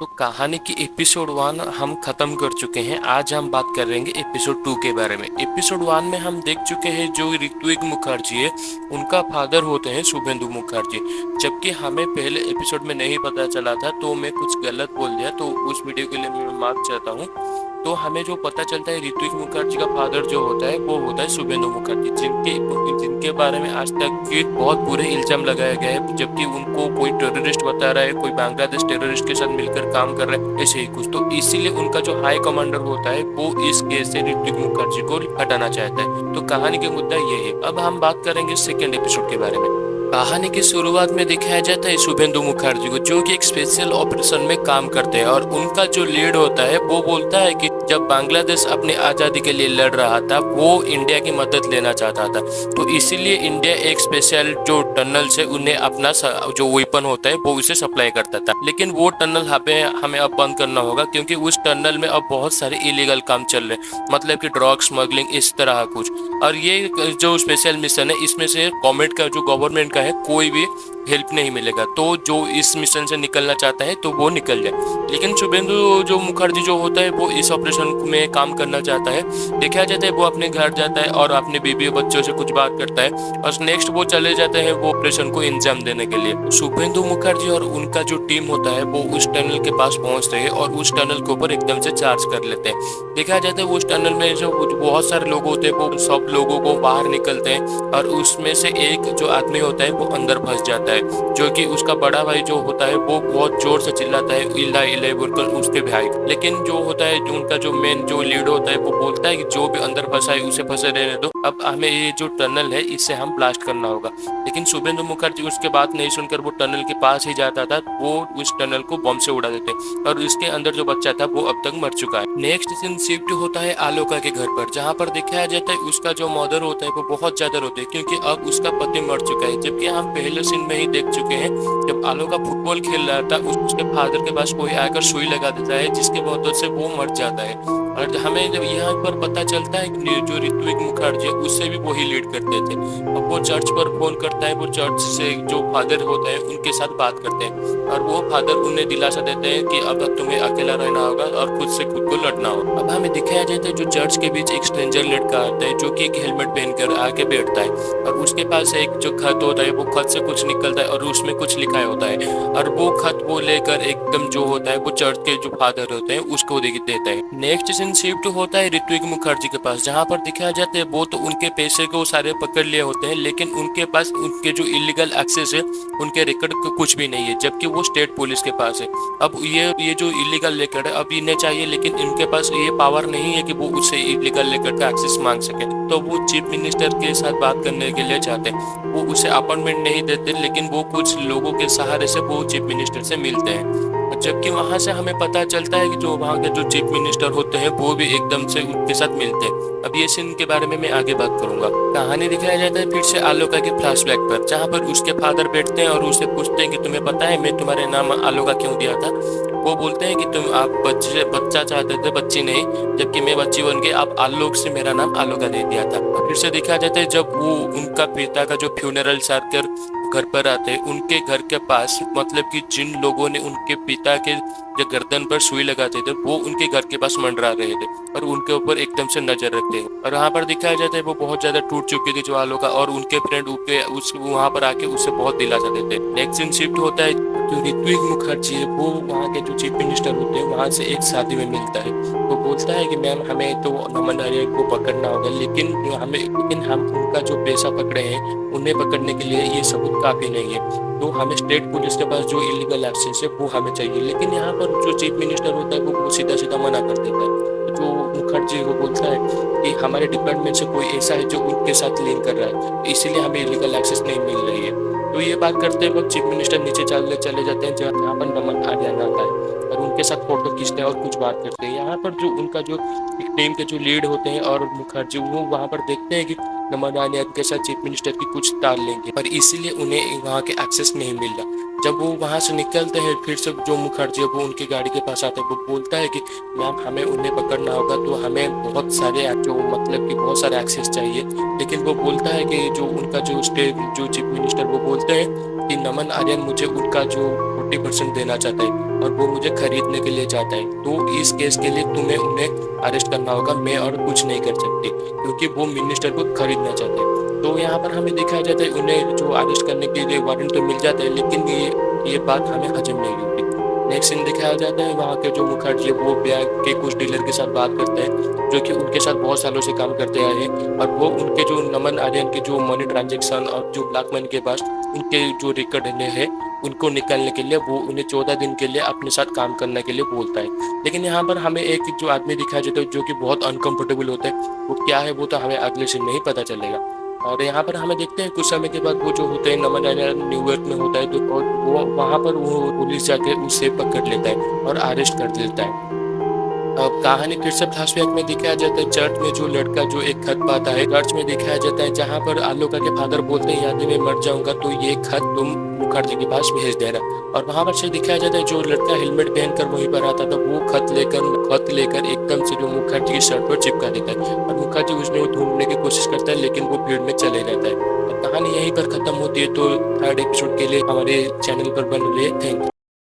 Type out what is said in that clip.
तो कहानी की एपिसोड 1 हम खत्म कर चुके हैं। आज हम बात करेंगे एपिसोड 2 के बारे में। एपिसोड 1 में हम देख चुके हैं जो ऋत्विक मुखर्जी है उनका फादर होते हैं शुभेंदु मुखर्जी। जबकि हमें पहले एपिसोड में नहीं पता चला था, तो मैं कुछ गलत बोल दिया, तो उस वीडियो के लिए मैं माफ चाहता हूँ। तो हमें जो पता चलता है ऋत्विक मुखर्जी का फादर जो होता है वो होता है शुभेंदु मुखर्जी, जिनके बारे में आज तक की बहुत बुरे इल्जाम लगाया गया है, जबकि उनको कोई टेररिस्ट बता रहा है, कोई बांग्लादेश टेररिस्ट के साथ मिलकर काम कर रहा है, ऐसे ही कुछ। तो इसीलिए उनका जो हाई कमांडर होता है वो इस केस से ऋत्विक मुखर्जी को हटाना चाहता है। तो कहानी का मुद्दा ये है। अब हम बात करेंगे सेकेंड एपिसोड के बारे में। कहानी की शुरुआत में दिखाया जाता है शुभेंदु मुखर्जी को, जो कि एक स्पेशल ऑपरेशन में काम करते हैं, और उनका जो लीड होता है वो बोलता है कि जब बांग्लादेश अपनी आज़ादी के लिए लड़ रहा था वो इंडिया की मदद लेना चाहता था, तो इसीलिए इंडिया एक स्पेशल जो टनल से उन्हें अपना जो वेपन होता है वो उसे सप्लाई करता था। लेकिन वो टनल हमें अब बंद करना होगा, क्योंकि उस टनल में अब बहुत सारे इलीगल काम चल रहे हैं, मतलब कि ड्रग स्मगलिंग इस तरह कुछ। और ये जो स्पेशल मिशन है इसमें से गवर्नमेंट का जो गवर्नमेंट का है कोई भी हेल्प नहीं मिलेगा। तो जो इस मिशन से निकलना चाहता है तो वो निकल जाए। लेकिन शुभेंदु जो मुखर्जी जो होता है वो इस ऑपरेशन में काम करना चाहता है। देखा जाता है वो अपने घर जाता है और अपने बीवी और बच्चों से कुछ बात करता है, और नेक्स्ट वो चले जाते हैं वो ऑपरेशन को इंजाम देने के लिए। शुभेंदु मुखर्जी और उनका जो टीम होता है वो उस टनल के पास पहुंचते हैं और उस टनल के ऊपर एकदम से चार्ज कर लेते हैं। देखा जाता है उस टनल में जो बहुत सारे लोग होते हैं वो सब लोगों को बाहर निकलते हैं, और उसमें से एक जो आदमी होता है वो अंदर फंस जाता है, जो कि उसका बड़ा भाई जो होता है वो बहुत जोर से चिल्लाता है इला इला बोलकर उसके भाई। लेकिन जो होता है जो उनका जो मेन जो लीड होता है वो बोलता है कि जो भी अंदर फंसा है उसे फंसे रहने दो, अब हमें ये जो टनल है इससे हम ब्लास्ट करना होगा। लेकिन शुभेंदु मुखर्जी उसके बात नहीं सुनकर वो टनल के पास ही जाता था, वो उस टनल को बम से उड़ा देते, और उसके अंदर जो बच्चा था वो अब तक मर चुका है। नेक्स्ट सीन शिफ्ट होता है आलोका के घर पर, जहाँ पर दिखाया जाता है उसका जो मदर होता है वो बहुत ज्यादा रोते हैं, क्योंकि अब उसका पति मर चुका है। जबकि हम पहले सीन में ही देख चुके हैं जब आलोका फुटबॉल खेल रहा था उसके फादर के पास कोई आकर सुई लगा देता है, जिसके वजह से वो मर जाता है। और हमें जब यहाँ पर पता चलता है कि जो ऋत्विक मुखर्जी है उससे भी वही लीड करते थे। अब वो चर्च पर फोन करता है, वो चर्च से जो फादर होते हैं उनके साथ बात करते हैं, और वो फादर उन्हें दिलासा देते हैं कि अब तुम्हें अकेला रहना होगा और खुद से खुद को लड़ना होगा। अब हमें दिखाया जाता है जो चर्च के बीच एक स्ट्रेंजर लड़का आता है, जो कि एक हेलमेट पहनकर आके बैठता है, और उसके पास एक जो खत होता है वो खत से कुछ निकलता है और उसमें कुछ लिखा होता है, और वो खत वो लेकर एकदम जो होता है वो चर्च के जो फादर होते हैं उसको देता है। नेक्स्ट सीन शिफ्ट होता है ऋत्विक मुखर्जी के पास, जहाँ पर दिखाया जाता है वो तो उनके पैसे को सारे पकड़ लिए होते हैं, लेकिन उनके पास उनके जो इलीगल एक्सेस है उनके रिकॉर्ड कुछ भी नहीं है, जबकि वो स्टेट पुलिस के पास है। अब ये जो इलीगल रिकॉर्ड है अब इन्हें चाहिए, लेकिन इनके पास ये पावर नहीं है कि वो उससे इलीगल रिकॉर्ड का एक्सेस मांग सके। तो वो चीफ मिनिस्टर के साथ बात करने के लिए चाहते हैं, वो उसे अपॉइंटमेंट नहीं देते, लेकिन वो कुछ लोगों के सहारे से वो चीफ मिनिस्टर से मिलते हैं। जबकि वहां से हमें पता चलता है कि जो वहां के जो चीफ मिनिस्टर होते हैं वो भी एकदम से उनके साथ मिलते हैं। अब ये सीन के बारे में मैं आगे बात करूंगा। कहानी दिखाया जाता है फिर से आलोका के फ्लैशबैक पर, जहाँ पर उसके फादर बैठते हैं और उसे पूछते हैं कि तुम्हें पता है मैं तुम्हारे नाम आलोका क्यों दिया था। वो बोलते हैं कि आप बच्चा चाहते थे, बच्ची नहीं, जबकि मैं बच्ची बन के आप आलोक से मेरा नाम आलोका दे दिया था। फिर से दिखाया जाता है जब वो उनका पिता का जो फ्यूनरल सारकर घर पर आते हैं, उनके घर के पास मतलब कि जिन लोगों ने उनके पिता के जो गर्दन पर सुई लगाते थे वो उनके घर के पास मंडरा रहे थे, और उनके ऊपर एकदम से नजर रखते हैं। और वहाँ पर दिखाया जाता है वो बहुत ज्यादा टूट चुकी थी जो आलोका, और उनके फ्रेंड वहाँ पर आके उससे बहुत दिलासा देते हैं। नेक्स्ट सीन शिफ्ट होता है जो ऋत्विक मुखर्जी है वो वहाँ के जो चीफ मिनिस्टर होते हैं वहाँ से एक शादी में मिलता है। वो बोलता है कि मैम हमें तो नमन आर्य को पकड़ना होगा, लेकिन हम उनका जो पैसा पकड़े हैं उन्हें पकड़ने के लिए ये सबूत काफी नहीं है, तो हमें स्टेट पुलिस के पास जो इलीगल एक्सेस है वो हमें चाहिए। लेकिन यहाँ पर जो चीफ मिनिस्टर होता है वो सीधा सीधा मना कर देता है। जो मुखर्जी वो बोलता है कि हमारे डिपार्टमेंट से कोई ऐसा है जो उनके साथ लिंक कर रहा है, इसीलिए हमें इलीगल एक्सेस नहीं मिल रही है। तो ये बात करते वक्त चीफ मिनिस्टर नीचे चले जाते हैं, जहाँ पर नमन आर्यन आता है, और उनके साथ फोटो खींचते हैं और कुछ बात करते हैं। यहाँ पर जो उनका जो टीम के जो लीड होते हैं और मुखर्जी वो वहाँ पर देखते हैं कि नमन आर्यन के साथ चीफ मिनिस्टर की कुछ तार लेंगे, पर इसीलिए उन्हें वहाँ के एक्सेस नहीं मिल रहा। जब वो वहाँ से निकलते हैं फिर से जो मुखर्जी है वो उनकी गाड़ी के पास आता है, वो बोलता है कि मैम हमें उन्हें पकड़ना होगा, तो हमें बहुत सारे जो मतलब कि बहुत सारे एक्सेस चाहिए। लेकिन वो बोलता है कि जो उनका जो स्टेट जो चीफ मिनिस्टर वो बोलते हैं कि नमन आर्यन मुझे उनका जो 50% देना चाहता है और वो मुझे खरीदने के लिए चाहता है, तो इस केस के लिए तुम्हें उन्हें अरेस्ट करना होगा, मैं और कुछ नहीं कर सकती, क्योंकि वो मिनिस्टर को खरीदना चाहते हैं। तो यहाँ पर हमें दिखाया जाता है उन्हें जो अरेस्ट करने के लिए वारंट तो मिल जाता है, लेकिन ये बात हमें हजम नहीं होती। नेक्स्ट सीन दिखाया जाता है वहाँ के जो मुखर्जी है वो बैंक के कुछ डीलर के साथ बात करते हैं, जो कि उनके साथ बहुत सालों से काम करते आए हैं, और वो उनके जो नमन आर्यन के जो मनी ट्रांजेक्शन और जो ब्लैक मनी के पास उनके जो रिकॉर्ड है उनको निकालने के लिए वो उन्हें 14 दिन के लिए अपने साथ काम करने के लिए बोलता है। लेकिन यहाँ पर हमें एक जो आदमी दिखाया जाता है जो कि बहुत अनकंफर्टेबल होता है, वो क्या है वो तो हमें अगले सीन में ही पता चलेगा। और यहाँ पर हमें देखते हैं कुछ समय के बाद वो जो होते हैं नमन आर्यन न्यूयॉर्क में होता है, तो और वो वहाँ पर वो पुलिस जाके उसे पकड़ लेता है और अरेस्ट कर लेता है। अब कहानी फिर से फ्लैशबैक में दिखाया जाता है चर्च में जो लड़का जो एक खत पाता है, चर्च में दिखाया जाता है जहाँ पर आलोका के फादर बोलते हैं यदि मैं मर जाऊंगा तो ये खत तुम मुखर्जी के पास भेज देना। और वहां पर से दिखाया जाता है जो लड़का हेलमेट पहनकर वहीं पर आता था वो खत लेकर एकदम से जो मुखर्जी की शर्ट पर चिपका देता है, और मुखर्जी उसने ढूंढने की कोशिश करता है लेकिन वो भीड़ में चले जाता है। और कहानी यहीं पर खत्म होती है। तो थर्ड एपिसोड के लिए हमारे चैनल पर बने रहिए। Thank you.